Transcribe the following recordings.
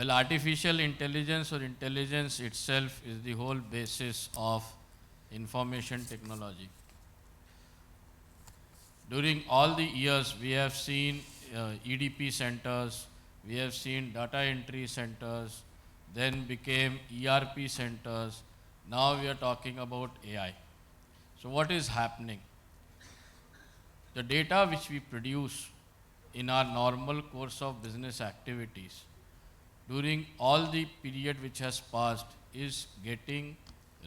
Well, artificial intelligence or intelligence itself is the whole basis of information technology. During all the years, we have seen EDP centers, we have seen data entry centers, then became ERP centers. Now we are talking about AI. So what is happening? The data which we produce in our normal course of business activities during all the period which has passed is getting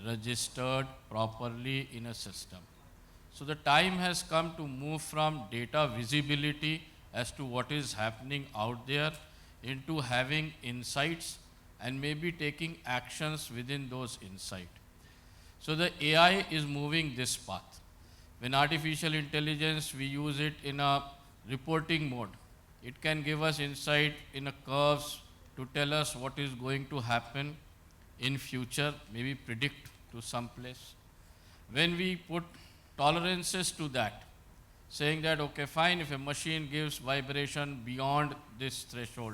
registered properly in a system. So the time has come to move from data visibility as to what is happening out there into having insights and maybe taking actions within those insights. So the AI is moving this path. When artificial intelligence, we use it in a reporting mode. It can give us insight in a curves to tell us what is going to happen in future, maybe predict to some place. When we put tolerances to that, saying that, okay, fine, if a machine gives vibration beyond this threshold,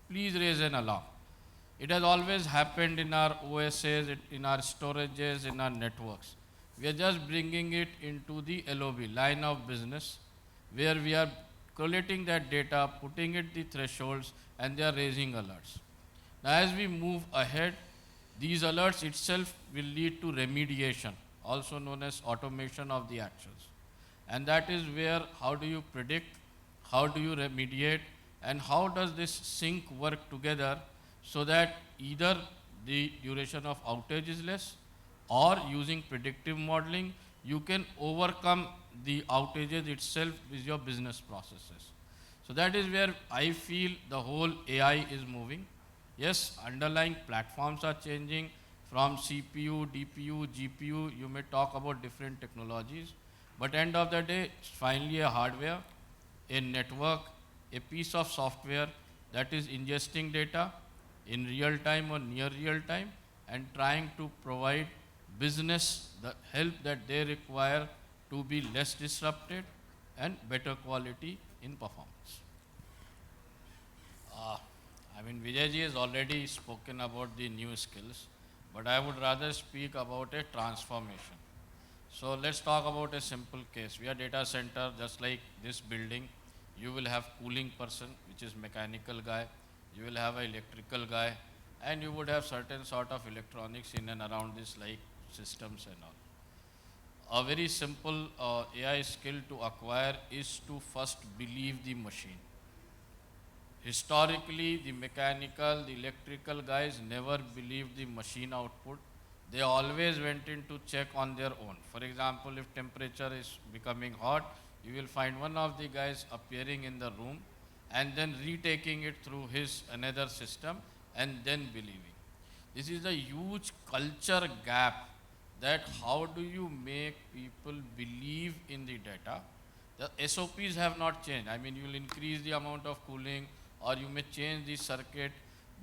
please raise an alarm. It has always happened in our OSs, in our storages, in our networks. We are just bringing it into the LOB, line of business, where we are collating that data, putting it the thresholds, and they are raising alerts. Now, as we move ahead, these alerts itself will lead to remediation, also known as automation of the actions. And that is where, how do you predict, how do you remediate, and how does this sync work together so that either the duration of outage is less, or using predictive modeling, you can overcome the outages itself with your business processes. So that is where I feel the whole AI is moving. Yes, underlying platforms are changing from CPU, DPU, GPU, you may talk about different technologies, but end of the day, it's finally a hardware, a network, a piece of software that is ingesting data in real time or near real time and trying to provide business the help that they require to be less disrupted and better quality in performance. Vijayji has already spoken about the new skills, but I would rather speak about a transformation. So let's talk about a simple case. We are data center, just like this building. You will have cooling person, which is mechanical guy. You will have an electrical guy, and you would have certain sort of electronics in and around this, like systems and all. A very simple AI skill to acquire is to first believe the machine. Historically, the mechanical, the electrical guys never believed the machine output. They always went in to check on their own. For example, if temperature is becoming hot, you will find one of the guys appearing in the room and then retaking it through his another system and then believing. This is a huge culture gap, that how do you make people believe in the data. The SOPs have not changed. You will increase the amount of cooling or you may change the circuit,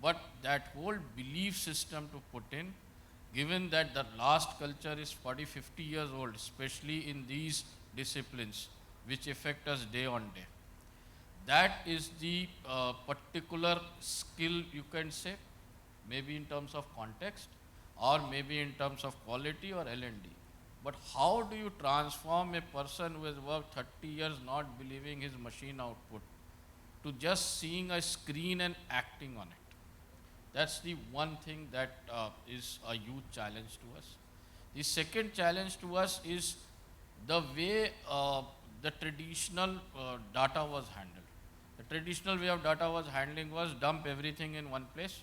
but that whole belief system to put in, given that the last culture is 40, 50 years old, especially in these disciplines which affect us day on day. That is the particular skill, you can say, maybe in terms of context or maybe in terms of quality or L&D. But how do you transform a person who has worked 30 years not believing his machine output to just seeing a screen and acting on it? That's the one thing that is a huge challenge to us. The second challenge to us is the way the traditional data was handled. The traditional way of data was handling was dump everything in one place,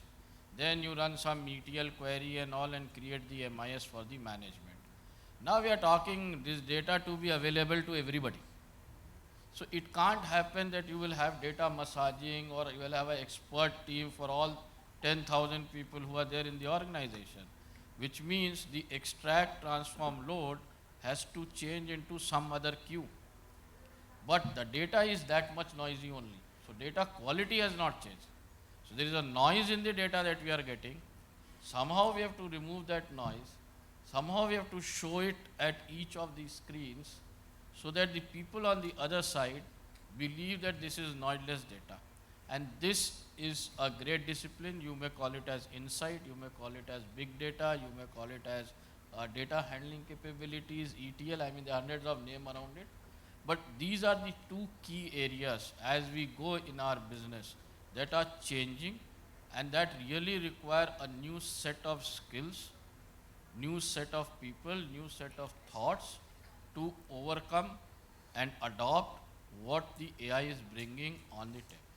then you run some ETL query and all and create the MIS for the management. Now we are talking this data to be available to everybody. So it can't happen that you will have data massaging or you will have an expert team for all 10,000 people who are there in the organization, which means the extract transform load has to change into some other queue. But the data is that much noisy only. So data quality has not changed. So there is a noise in the data that we are getting. Somehow we have to remove that noise. Somehow we have to show it at each of these screens so that the people on the other side believe that this is noiseless data. And this is a great discipline. You may call it as insight, you may call it as big data, you may call it as data handling capabilities, ETL. I mean, there are hundreds of names around it. But these are the two key areas as we go in our business that are changing and that really require a new set of skills, new set of people, new set of thoughts to overcome and adopt what the AI is bringing on the tech.